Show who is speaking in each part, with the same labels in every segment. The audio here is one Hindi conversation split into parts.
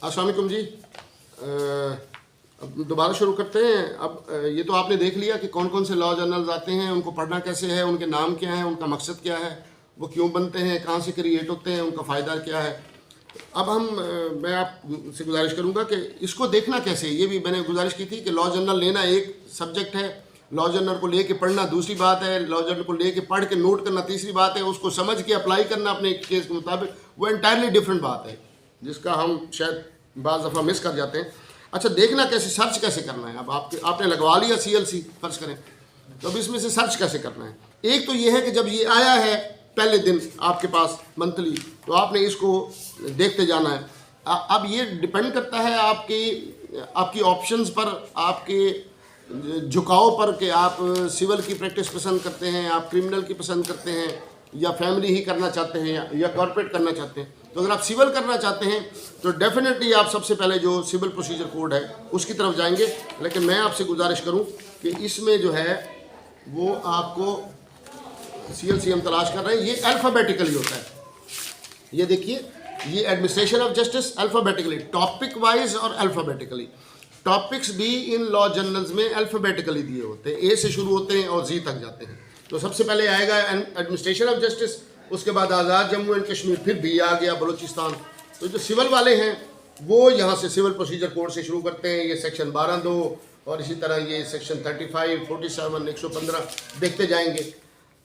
Speaker 1: अस्सलाम वालेकुम जी। अब दोबारा शुरू करते हैं। अब ये तो आपने देख लिया कि कौन कौन से लॉ जर्नल्स आते हैं, उनको पढ़ना कैसे है, उनके नाम क्या हैं, उनका मकसद क्या है, वो क्यों बनते हैं, कहाँ से क्रिएट होते हैं, उनका फ़ायदा क्या है। अब मैं आपसे गुजारिश करूँगा कि इसको देखना कैसे। ये भी मैंने गुजारिश की थी कि लॉ जर्नल लेना एक सब्जेक्ट है, लॉ जर्नल को लेके पढ़ना दूसरी बात है, लॉ जर्नल को लेके पढ़ के नोट करना तीसरी बात है, उसको समझ के अप्लाई करना अपने केस के मुताबिक वो एंटायरली डिफरेंट बात है, जिसका हम शायद बाज़ दफ़ा मिस कर जाते हैं। अच्छा, देखना कैसे, सर्च कैसे करना है। अब आपने लगवा लिया CLC फर्ज करें, तो अब इसमें से सर्च कैसे करना है। एक तो ये है कि जब ये आया है पहले दिन आपके पास मंथली, तो आपने इसको देखते जाना है। अब ये डिपेंड करता है आपकी ऑप्शंस पर, आपके झुकाव पर कि आप सिविल की प्रैक्टिस पसंद करते हैं, आप क्रिमिनल की पसंद करते हैं, या फैमिली ही करना चाहते हैं, या कॉर्पोरेट करना चाहते हैं। तो अगर आप सिविल करना चाहते हैं तो डेफिनेटली आप सबसे पहले जो सिविल प्रोसीजर कोड है उसकी तरफ जाएंगे। लेकिन मैं आपसे गुजारिश करूं कि इसमें जो है वो आपको CLC हम तलाश कर रहे हैं, ये अल्फ़ाबेटिकली होता है। ये देखिए, ये administration of justice alphabetically, topic wise और अल्फ़ाबेटिकली। टॉपिक्स भी इन लॉ जर्नल्स में अल्फ़ाबेटिकली दिए होते हैं, A से शुरू होते हैं और Z तक जाते हैं। तो सबसे पहले आएगा एडमिनिस्ट्रेशन ऑफ जस्टिस, उसके बाद आज़ाद जम्मू एंड कश्मीर, फिर भी आ गया बलूचिस्तान। तो जो सिविल वाले हैं वो यहाँ से सिविल प्रोसीजर कोड से शुरू करते हैं, ये सेक्शन 12(2) और इसी तरह ये सेक्शन 35, 47, 115 देखते जाएंगे।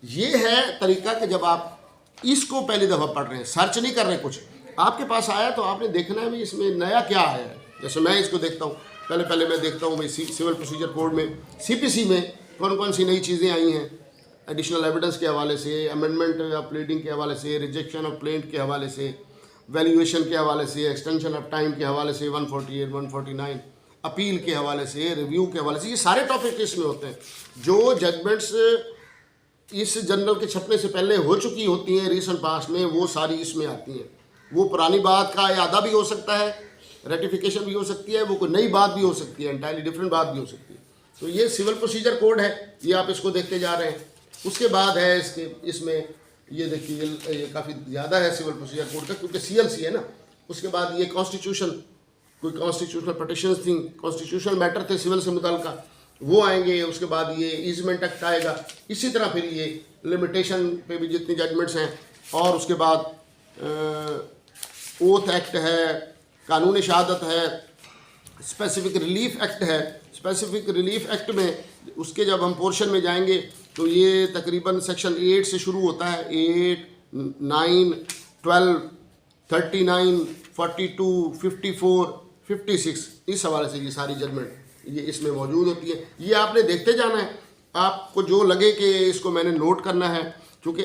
Speaker 1: ये है तरीका कि जब आप इसको पहली दफ़ा पढ़ रहे हैं, सर्च नहीं कर रहे, कुछ आपके पास आया तो आपने देखना है भी इसमें नया क्या आया है। जैसे मैं इसको देखता हूँ, पहले मैं देखता हूँ भाई सिविल प्रोसीजर कोड में CPC में कौन कौन सी नई चीज़ें आई हैं, एडिशनल एविडेंस के हवाले से, अमेंडमेंट ऑफ प्लीडिंग के हवाले से, रिजेक्शन ऑफ प्लेंट के हवाले से, वैल्यूएशन के हवाले से, एक्सटेंशन ऑफ टाइम के हवाले से 148, 149, अपील के हवाले से, रिव्यू के हवाले से, ये सारे टॉपिक इसमें होते हैं। जो जजमेंट्स इस जर्नल के छपने से पहले हो चुकी होती हैं रिसेंट पास्ट में, वो सारी इसमें आती हैं। वो पुरानी बात का इरादा भी हो सकता है, रेटिफिकेशन भी हो सकती है, वो कोई नई बात भी हो सकती है, एंटायरली डिफरेंट बात भी हो सकती है। तो ये सिविल प्रोसीजर कोड है, ये आप इसको देखते जा रहे हैं। उसके बाद है इसमें ये देखिए, ये काफ़ी ज़्यादा है सिविल प्रोसीजर कोड का, क्योंकि CLC है ना। उसके बाद ये कॉन्स्टिट्यूशन, कोई कॉन्स्टिट्यूशनल पटिशंस थी, कॉन्स्टिट्यूशनल मैटर थे सिविल से मुतल्लिका, वो आएंगे। उसके बाद ये ईजमेंट एक्ट आएगा। इसी तरह फिर ये लिमिटेशन पे भी जितनी जजमेंट्स हैं, और उसके बाद ओथ एक्ट है, कानून शहादत है, स्पेसिफिक रिलीफ एक्ट है। स्पेसिफिक रिलीफ एक्ट में उसके जब हम पोर्शन में जाएंगे तो ये तकरीबन सेक्शन 8 से शुरू होता है, 8, 9, 12, 39, 42, 54, 56, इस हवाले से ये सारी जजमेंट ये इसमें मौजूद होती है। ये आपने देखते जाना है। आपको जो लगे कि इसको मैंने नोट करना है, क्योंकि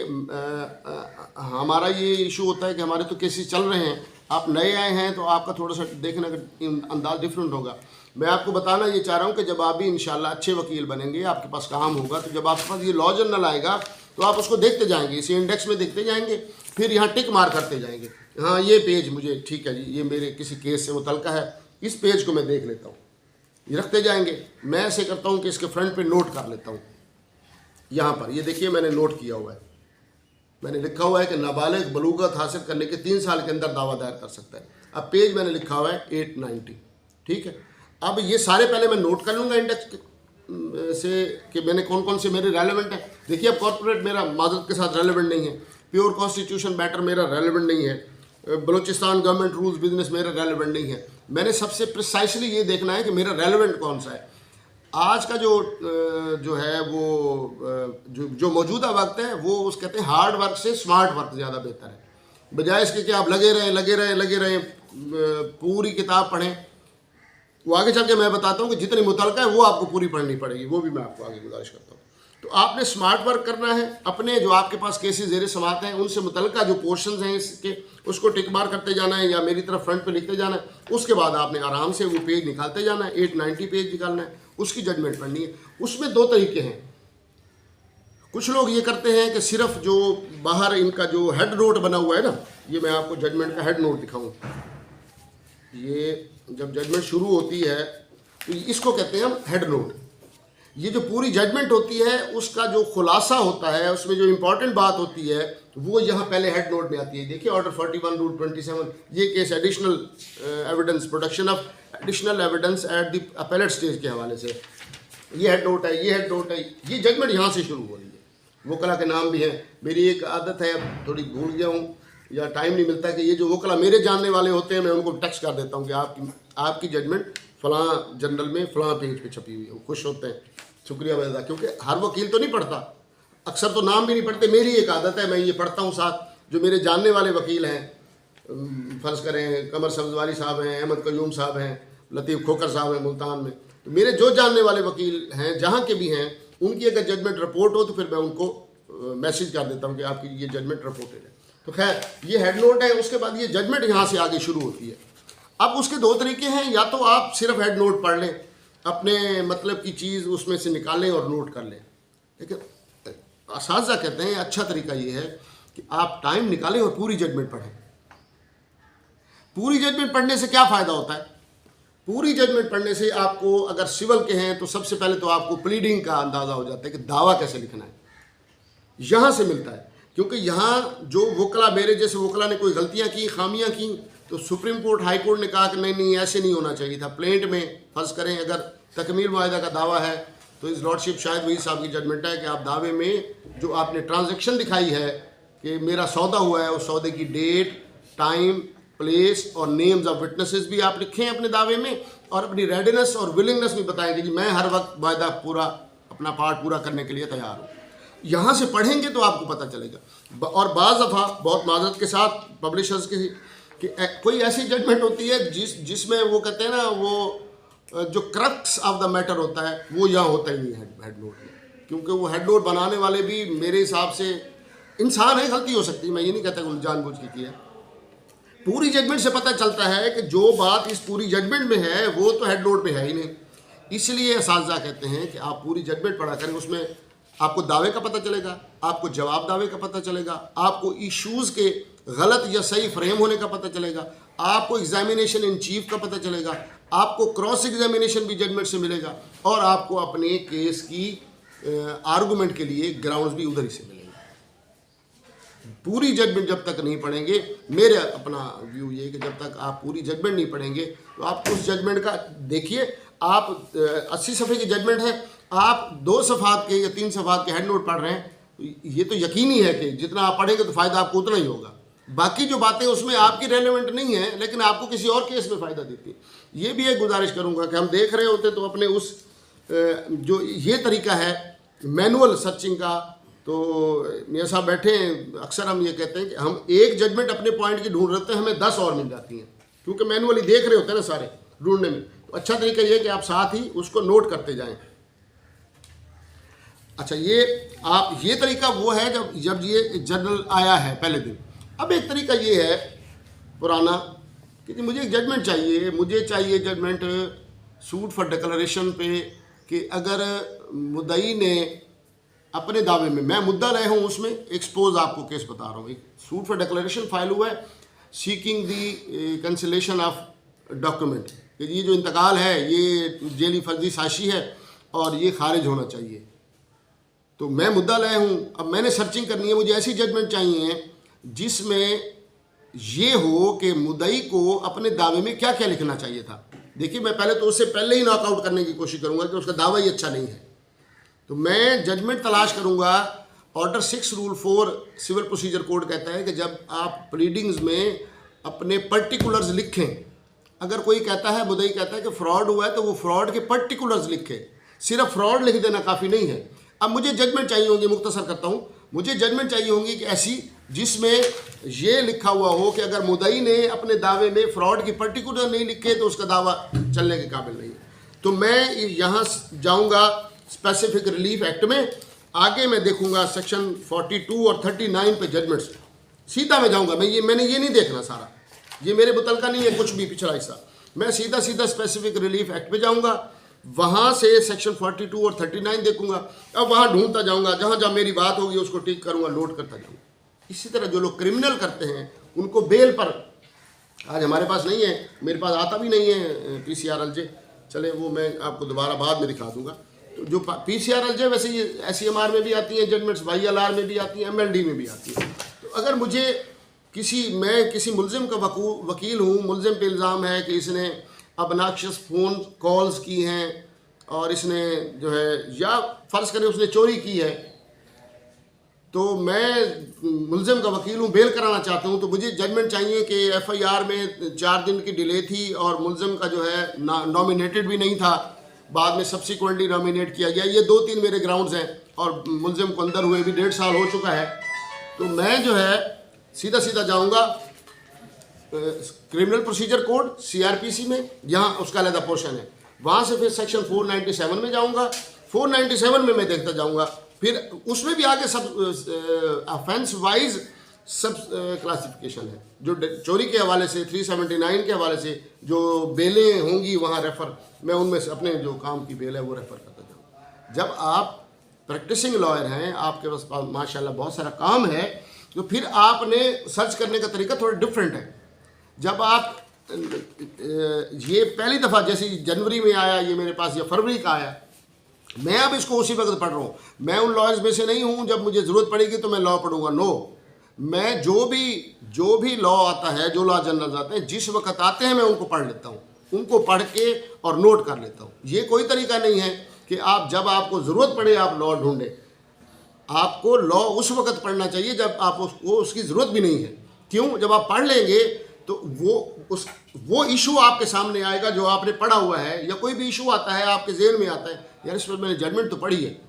Speaker 1: हमारा ये इशू होता है कि हमारे तो केसेस चल रहे हैं, आप नए आए हैं तो आपका थोड़ा सा देखने का अंदाज डिफरेंट होगा। मैं आपको बताना ये चाह रहा हूँ कि जब आप भी इंशाल्लाह अच्छे वकील बनेंगे, आपके पास काम होगा, तो जब आपके पास ये लॉ जर्नल आएगा तो आप उसको देखते जाएंगे, इसे इंडेक्स में देखते जाएंगे, फिर यहाँ टिक मार करते जाएंगे, हाँ ये पेज मुझे ठीक है जी, ये मेरे किसी केस से मुतल्लिका है, इस पेज को मैं देख लेता हूँ, ये रखते जाएंगे। मैं ऐसे करता हूँ कि इसके फ्रंट पे नोट कर लेता हूँ। यहाँ पर ये देखिए मैंने नोट किया हुआ है, मैंने लिखा हुआ है कि नाबालिग बलूगत हासिल करने के 3 साल के अंदर दावा दायर कर सकता है। अब पेज मैंने लिखा हुआ है 890, ठीक है। अब ये सारे पहले मैं नोट कर लूँगा इंडेक्स से कि मैंने कौन कौन से मेरे रेलेवेंट है। देखिए अब कॉर्पोरेट मेरा माजरत के साथ रेलेवेंट नहीं है, प्योर कॉन्स्टिट्यूशन मैटर मेरा रेलेवेंट नहीं है, बलूचिस्तान गवर्नमेंट रूल्स बिजनेस मेरा रेलेवेंट नहीं है। मैंने सबसे प्रिसाइसली ये देखना है कि मेरा रेलेवेंट कौन सा है। आज का जो है वो जो मौजूदा वक्त है वो उस कहते हैं हार्ड वर्क से स्मार्ट वर्क ज़्यादा बेहतर है, बजाय इसके कि आप लगे रहें पूरी किताब पढ़ें। वो आगे चल के मैं बताता हूँ कि जितनी मुतल्लिका है वो आपको पूरी पढ़नी पड़ेगी, वो भी मैं आपको आगे गुजारिश करता हूँ। तो आपने स्मार्ट वर्क करना है, अपने जो आपके पास केसेस ज़ेर समाअत हैं उनसे मुतल्लिका जो पोर्शंस हैं इसके, उसको टिक मार करते जाना है या मेरी तरफ फ्रंट पे लिखते जाना है। उसके बाद आपने आराम से वो पेज निकालते जाना है, 890 पेज निकालना है, उसकी जजमेंट पढ़नी है। उसमें 2 तरीके हैं। कुछ लोग ये करते हैं कि सिर्फ जो बाहर इनका जो हेड नोट बना हुआ है ना, ये मैं आपको जजमेंट का हेड नोट दिखाऊँ। ये जब जजमेंट शुरू होती है तो इसको कहते हैं हम हेड नोट। ये जो पूरी जजमेंट होती है उसका जो खुलासा होता है, उसमें जो इंपॉर्टेंट बात होती है वो यहाँ पहले हेड नोट में आती है। देखिए ऑर्डर 41 रूल 27, ये case additional evidence, production of additional evidence at the appellate stage के हवाले से ये हेड नोट है, ये हेड नोट है। ये जजमेंट यहाँ से शुरू हो रही है। वकला के नाम भी हैं। मेरी एक आदत है, अब थोड़ी भूल गया हूँ या टाइम नहीं मिलता, कि ये जो वकला मेरे जानने वाले होते हैं मैं उनको टेक्स्ट कर देता हूँ कि आपकी जजमेंट फ़लाँ जर्नल में फ़लाँ पेज पे छपी हुई है। वो खुश होते हैं, शुक्रिया वजह, क्योंकि हर वकील तो नहीं पढ़ता, अक्सर तो नाम भी नहीं पढ़ते। मेरी एक आदत है, मैं ये पढ़ता हूँ साथ। जो मेरे जानने वाले वकील हैं, फ़र्ज़ करें कमर सब्ज़वारी साहब हैं, अहमद कयूम साहब हैं, लतीफ़ खोकर साहब हैं मुल्तान में, तो मेरे जो जानने वाले वकील हैं जहाँ के भी हैं, उनकी अगर जजमेंट रिपोर्ट हो तो फिर मैं उनको मैसेज कर देता हूँ कि आपकी ये जजमेंट रिपोर्टेड है। तो खैर ये हेड नोट है। उसके बाद ये जजमेंट यहाँ से आगे शुरू होती है। अब उसके दो तरीके हैं, या तो आप सिर्फ हेड नोट पढ़ लें, अपने मतलब की चीज़ उसमें से निकालें और नोट कर लें। लेकिन असातिज़ा कहते हैं अच्छा तरीका ये है कि आप टाइम निकालें और पूरी जजमेंट पढ़ें। पूरी जजमेंट पढ़ने से क्या फ़ायदा होता है? पूरी जजमेंट पढ़ने से आपको, अगर सिविल के हैं तो सबसे पहले तो आपको प्लीडिंग का अंदाज़ा हो जाता है कि दावा कैसे लिखना है, यहाँ से मिलता है। क्योंकि यहाँ जो वकला, मेरे जैसे वकला ने कोई गलतियाँ की, खामियाँ की, तो सुप्रीम कोर्ट, हाई कोर्ट ने कहा कि नहीं ऐसे नहीं होना चाहिए था। प्लेंट में फ़र्ज़ करें अगर तकमील मुआहदा का दावा है तो इस लॉर्डशिप शायद वही साहब की जजमेंट है कि आप दावे में जो आपने ट्रांजैक्शन दिखाई है कि मेरा सौदा हुआ है, उस सौदे की डेट, टाइम, प्लेस और नेम्स ऑफ विटनेसेस भी आप लिखें अपने दावे में, और अपनी रेडीनेस और विलिंगनेस भी बताएंगे कि मैं हर वक्त वायदा पूरा, अपना पार्ट पूरा करने के लिए तैयार हूँ। यहाँ से पढ़ेंगे तो आपको पता चलेगा। और बाज़ दफ़ा बहुत माजरत के साथ पब्लिशर्स की कि कोई ऐसी जजमेंट होती है जिसमें वो कहते हैं ना, वो जो क्रक्स ऑफ द मैटर होता है वो यहाँ होता ही नहीं है हेड नोट में। क्योंकि वो हेड नोट बनाने वाले भी मेरे हिसाब से इंसान है, गलती हो सकती है, मैं ये नहीं कहता कि जानबूझ के की है। पूरी जजमेंट से पता चलता है कि जो बात इस पूरी जजमेंट में है वो तो हेड नोट में है ही नहीं। इसलिए असातिज़ा कहते हैं कि आप पूरी जजमेंट पढ़ा करें। उसमें आपको दावे का पता चलेगा, आपको जवाब दावे का पता चलेगा, आपको इश्यूज़ के गलत या सही फ्रेम होने का पता चलेगा, आपको एग्जामिनेशन इन चीफ का पता चलेगा, आपको क्रॉस एग्जामिनेशन भी जजमेंट से मिलेगा, और आपको अपने केस की आर्गूमेंट के लिए ग्राउंड्स भी उधर ही से मिलेंगे। पूरी जजमेंट जब तक नहीं पढ़ेंगे, मेरे अपना व्यू ये है कि जब तक आप पूरी जजमेंट नहीं पढ़ेंगे तो आप उस जजमेंट का, देखिए आप 80 सफ़े की जजमेंट है, आप 2 सफ़ात के या 3 सफ़ात के हेड नोट पढ़ रहे हैं, तो ये तो यकीनी है कि जितना आप पढ़ेंगे तो फ़ायदा आपको उतना ही होगा। बाकी जो बातें उसमें आपकी रेलेवेंट नहीं है लेकिन आपको किसी और केस में फ़ायदा देती है। ये भी एक गुजारिश करूँगा कि हम देख रहे होते तो अपने उस जो ये तरीका है मैनुअल सर्चिंग का, तो मियाँ साहब बैठे हैं, अक्सर हम ये कहते हैं कि हम एक जजमेंट अपने पॉइंट की ढूंढ रहे हैं, हमें 10 और मिल जाती हैं, क्योंकि मैनुअली देख रहे होते हैं ना सारे ढूंढने में। तो अच्छा तरीका ये है कि आप साथ ही उसको नोट करते जाएं। अच्छा, ये तरीका वो है जब ये जर्नल आया है पहले दिन। अब एक तरीका ये है पुराना कि मुझे एक जजमेंट चाहिए, मुझे चाहिए जजमेंट सूट फॉर डिक्लेरेशन पे, कि अगर मुद्दई ने अपने दावे में, मैं मुद्दा रहे हूँ उसमें, एक्सपोज आपको केस बता रहा हूँ, एक सूट फॉर डिक्लेरेशन फाइल हुआ है seeking the cancellation of document, कि ये जो इंतकाल है ये जेली फर्जी साशी है और ये खारिज होना चाहिए। तो मैं मुद्दा लाया हूँ, अब मैंने सर्चिंग करनी है, मुझे ऐसी जजमेंट चाहिए जिसमें ये हो कि मुद्दई को अपने दावे में क्या क्या लिखना चाहिए था। देखिए, मैं पहले तो उससे पहले ही नॉकआउट करने की कोशिश करूँगा कि उसका दावा ही अच्छा नहीं है, तो मैं जजमेंट तलाश करूँगा। Order 6 rule 4 civil procedure code कहता है कि जब आप प्लीडिंग्स में अपने पर्टिकुलर्स लिखें, अगर कोई कहता है, मुद्दई कहता है कि फ्रॉड हुआ है, तो वो फ्रॉड के पर्टिकुलर्स लिखे, सिर्फ फ्रॉड लिख देना काफ़ी नहीं है। अब मुझे जजमेंट चाहिए होंगी, मुख्तसर करता हूँ, मुझे जजमेंट चाहिए होंगी कि ऐसी जिसमें ये लिखा हुआ हो कि अगर मुद्दई ने अपने दावे में फ्रॉड की पर्टिकुलर नहीं लिखे तो उसका दावा चलने के काबिल नहीं है। तो मैं यहाँ जाऊँगा स्पेसिफिक रिलीफ एक्ट में, आगे मैं देखूँगा सेक्शन 42 और 39 पे जजमेंट्स, सीधा मैं जाऊँगा। मैंने ये नहीं देखना सारा, ये मेरे मुतलका नहीं है कुछ भी पिछला हिस्सा, मैं सीधा स्पेसिफिक रिलीफ एक्ट पे जाऊँगा, वहाँ से सेक्शन 42 और 39 देखूंगा। अब वहाँ ढूंढता जाऊँगा, जहाँ जहाँ मेरी बात होगी उसको टिक करूँगा, नोट करता जाऊँगा। इसी तरह जो लोग क्रिमिनल करते हैं उनको बेल पर, आज हमारे पास नहीं है, मेरे पास आता भी नहीं है PCRLJ, चले वो मैं आपको दोबारा बाद में दिखा दूँगा, तो जो PCRL है वैसे ये SCMR में भी आती हैं जजमेंट्स, YLR में भी आती हैं, MLD में भी आती हैं। तो अगर मुझे मैं किसी मुलजिम का वकील हूँ, मुलजिम पे इल्ज़ाम है कि इसने obnoxious फ़ोन कॉल्स की हैं और इसने जो है, या फ़र्ज़ करें उसने चोरी की है, तो मैं मुलजिम का वकील हूँ, बेल कराना चाहता हूँ, तो मुझे जजमेंट चाहिए कि FIR में 4 दिन की डिले थी और मुलजिम का जो है नॉमिनेटेड भी नहीं था, बाद में सब्सिक्वेंटली नॉमिनेट किया गया। ये 2-3 मेरे ग्राउंड्स हैं और मुलजिम को अंदर हुए भी 1.5 साल हो चुका है। तो मैं जो है सीधा सीधा जाऊँगा क्रिमिनल प्रोसीजर कोड CRPC में, यहाँ उसका अलग पोर्शन है, वहाँ से फिर सेक्शन 497 में जाऊँगा, 497 में मैं देखता जाऊँगा, फिर उसमें भी आगे सब ऑफेंस वाइज सब क्लासिफिकेशन है। जो चोरी के हवाले से 379 के हवाले से जो बेलें होंगी वहाँ रेफ़र, मैं उनमें से अपने जो काम की बेल है वो रेफ़र करता जाऊँ। जब आप प्रैक्टिसिंग लॉयर हैं, आपके पास माशाल्लाह बहुत सारा काम है, तो फिर आपने सर्च करने का तरीका थोड़ा डिफरेंट है। जब आप ये पहली दफ़ा जैसे जनवरी में आया ये मेरे पास, या फरवरी का आया, मैं अब इसको उसी वक्त पढ़ रहा हूँ। मैं उन लॉयर्स में से नहीं हूँ जब मुझे ज़रूरत पड़ेगी तो मैं लॉ पढ़ूंगा, नो। मैं जो भी लॉ आता है, जो लॉ जनरल्स आते हैं, जिस वक्त आते हैं मैं उनको पढ़ लेता हूँ, उनको पढ़ के और नोट कर लेता हूँ। ये कोई तरीका नहीं है कि आप जब आपको ज़रूरत पड़े आप लॉ ढूंढें। आपको लॉ उस वक्त पढ़ना चाहिए जब आपको उसकी ज़रूरत भी नहीं है। क्यों? जब आप पढ़ लेंगे तो वो इशू आपके सामने आएगा जो आपने पढ़ा हुआ है, या कोई भी इशू आता है आपके जेहन में आता है, यार इस पर मैंने जजमेंट तो पढ़ी है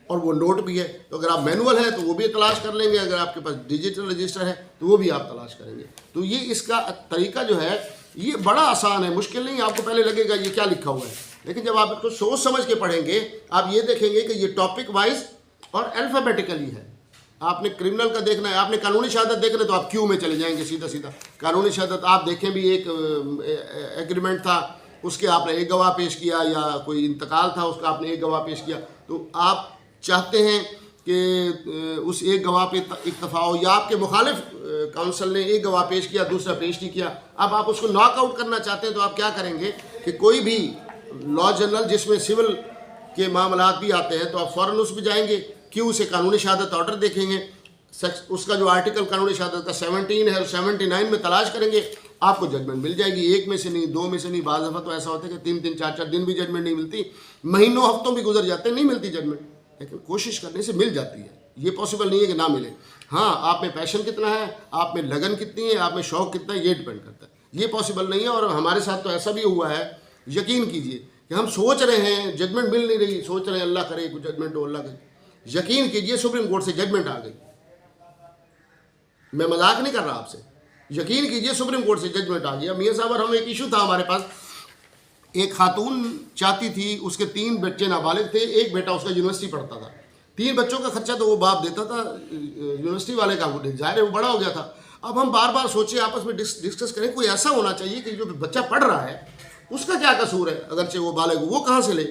Speaker 1: और वो नोट भी है। तो अगर आप मैनुअल है तो वो भी तलाश कर लेंगे, अगर आपके पास डिजिटल रजिस्टर है तो वो भी आप तलाश करेंगे। तो ये इसका तरीका जो है ये बड़ा आसान है, मुश्किल नहीं। आपको पहले लगेगा ये क्या लिखा हुआ है, लेकिन जब आप इसको सोच समझ के पढ़ेंगे आप ये देखेंगे कि ये टॉपिक वाइज और अल्फ़ाबेटिकली है। आपने क्रिमिनल का देखना है, आपने कानूनी शहादत देखना है तो आप क्यू में चले जाएंगे सीधा सीधा। कानूनी शहादत आप देखें भी एक एग्रीमेंट था, उसके आपने एक गवाह पेश किया, या कोई इंतकाल था उसका आपने एक गवाह पेश किया, तो आप चाहते हैं कि उस एक गवाह पे इक्तफा हो, या आपके मुखालिफ काउंसिल ने एक गवाह पेश किया दूसरा पेश नहीं किया, अब आप उसको नॉकआउट करना चाहते हैं, तो आप क्या करेंगे कि कोई भी लॉ जनरल जिसमें सिविल के मामलात भी आते हैं तो आप फ़ौरन उस पर जाएंगे, क्यों से कानूनी शहादत ऑर्डर देखेंगे, उसका जो आर्टिकल कानूनी शहादत का 17 है और 79 में तलाश करेंगे, आपको जजमेंट मिल जाएगी। एक में से नहीं, दो में से नहीं, बाज़ दफ़ा तो ऐसा होता है कि 3-3, 4-4 दिन भी जजमेंट नहीं मिलती, महीनों हफ्तों भी गुजर जाते हैं, नहीं मिलती जजमेंट, लेकिन कोशिश करने से मिल जाती है। ये पॉसिबल नहीं है कि ना मिले। हाँ, आप में पैशन कितना है, आप में लगन कितनी है, आप में शौक़ कितना है, ये डिपेंड करता है। ये पॉसिबल नहीं है, और हमारे साथ तो ऐसा भी हुआ है, यकीन कीजिए कि हम सोच रहे हैं जजमेंट मिल नहीं रही, सोच रहे हैं अल्लाह करे कुछ जजमेंट हो, अल्लाह करे, यकीन कीजिए सुप्रीम कोर्ट से जजमेंट आ गई। मैं मजाक नहीं कर रहा आपसे, यकीन कीजिए सुप्रीम कोर्ट से जजमेंट आ गया। मियाँ साहब, और हम एक इशू था हमारे पास, एक खातून चाहती थी, उसके 3 बच्चे नाबालिग थे, एक बेटा उसका यूनिवर्सिटी पढ़ता था, 3 बच्चों का खर्चा तो वो बाप देता था, यूनिवर्सिटी वाले का जाहिर है वो बड़ा हो गया था। अब हम बार बार सोचे, आपस में डिस्कस करें, कोई ऐसा होना चाहिए कि जो बच्चा पढ़ रहा है उसका क्या कसूर है, अगरचे वो बालिग, वो कहाँ से ले।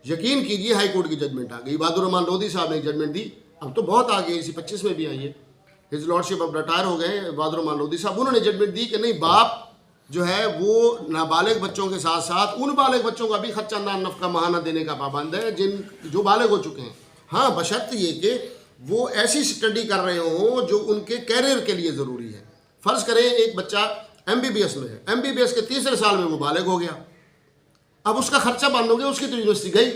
Speaker 1: यकीन कीजिए हाई कोर्ट की जजमेंट आ गई, इबादुर रहमान लोधी साहब ने जजमेंट दी, अब तो बहुत आ गए, इसी 25 में भी आई है, हिज लॉर्डशिप अब रिटायर हो गए इबादुर रहमान लोधी साहब, उन्होंने जजमेंट दी कि नहीं, बाप जो है वो नाबालिग बच्चों के साथ साथ उन बालिग बच्चों का भी खर्चा नफका महाना देने का पाबंद है जो बालिग हो चुके हैं। हाँ, बशर्ते ये कि वो ऐसी स्टडी कर रहे हों जो उनके कैरियर के लिए ज़रूरी है। फ़र्ज़ करें एक बच्चा MBBS में है, MBBS के 3रे साल में वो बालिग हो गया, अब उसका खर्चा बंद हो गया, उसकी तो यूनिवर्सिटी गई।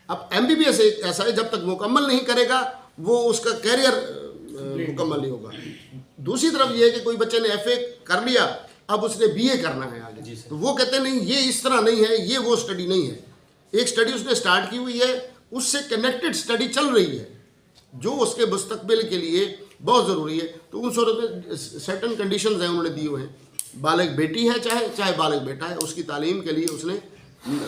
Speaker 1: अब MBBS एक ऐसा है, जब तक मुकम्मल नहीं करेगा वो उसका कैरियर मुकम्मल नहीं होगा। दूसरी तरफ ये है कि कोई बच्चे ने FA कर लिया, अब उसने BA करना है आगे, तो वो कहते हैं नहीं, ये इस तरह नहीं है, ये वो स्टडी नहीं है। एक स्टडी उसने स्टार्ट की हुई है, उससे कनेक्टेड स्टडी चल रही है जो उसके मुस्तकबिल के लिए बहुत ज़रूरी है। तो उन सूरत में सर्टन कंडीशंस हैं उन्होंने दिए हुए हैं, बालिग बेटी है चाहे बालिग बेटा है, उसकी तालीम के लिए उसने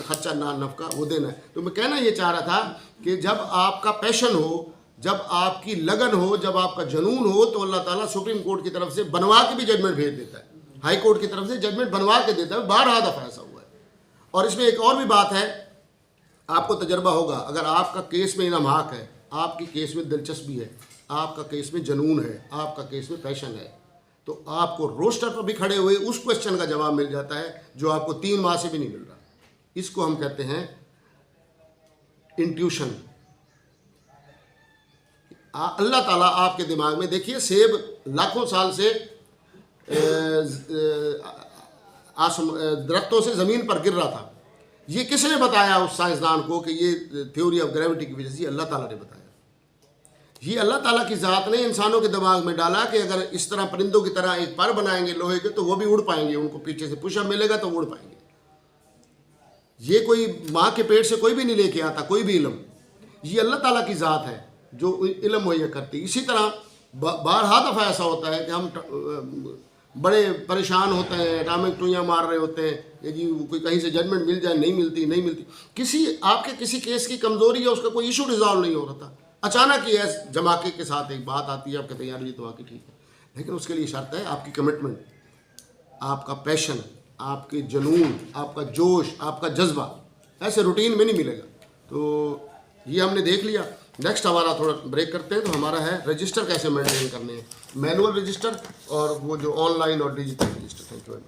Speaker 1: खर्चा नफका वो देना है। तो मैं कहना ये चाह रहा था कि जब आपका पैशन हो, जब आपकी लगन हो, जब आपका जुनून हो, तो अल्लाह ताला सुप्रीम कोर्ट की तरफ से बनवा के भी जजमेंट भेज देता है, हाई कोर्ट की तरफ से जजमेंट बनवा के देता है। 12 दफ़ा ऐसा हुआ है। और इसमें एक और भी बात है, आपको तजर्बा होगा, अगर आपका केस में इनाम हक है, आपकी केस में दिलचस्पी है, आपका केस में जुनून है, आपका केस में पैशन है, तो आपको रोस्टर पर भी खड़े हुए उस क्वेश्चन का जवाब मिल जाता है जो आपको 3 माह से भी नहीं मिल रहा। इसको हम कहते हैं इंट्यूशन। अल्लाह ताला आपके दिमाग में, देखिए सेब लाखों साल से दरख्तों से ज़मीन पर गिर रहा था। ये किसने बताया उस साइंसदान को कि ये थ्योरी ऑफ ग्रेविटी की वजह से? अल्लाह ताला ने बताया। ये अल्लाह ताला की ज़ात ने इंसानों के दिमाग में डाला कि अगर इस तरह परिंदों की तरह एक पर बनाएंगे लोहे के तो वो भी उड़ पाएंगे, उनको पीछे से पुशअप मिलेगा तो उड़ पाएंगे। ये कोई माँ के पेट से कोई भी नहीं लेके आता कोई भी इल्म, ये अल्लाह ताला की ज़ात है जो इल्म मुहैया करती। इसी तरह बारहा दफ़ा ऐसा होता है कि हम बड़े परेशान होते हैं, एटामिक टूइयाँ मार रहे होते हैं, ये जी कोई कहीं से जजमेंट मिल जाए, नहीं मिलती। आपके किसी केस की कमज़ोरी है, उसका कोई इशू रिजॉल्व नहीं हो रहा था, अचानक ही ऐसे जमाके के साथ एक बात आती है, आप कहते हैं यार ये तो आके ठीक है। लेकिन उसके लिए शर्त है आपकी कमिटमेंट, आपका पैशन, आपके जुनून, आपका जोश, आपका जज्बा। ऐसे रूटीन में नहीं मिलेगा। तो ये हमने देख लिया। नेक्स्ट हमारा थोड़ा ब्रेक करते हैं, तो हमारा है रजिस्टर कैसे मेंटेन करने हैं, मैनुअल रजिस्टर और वो जो ऑनलाइन और digital register. Thank you very much.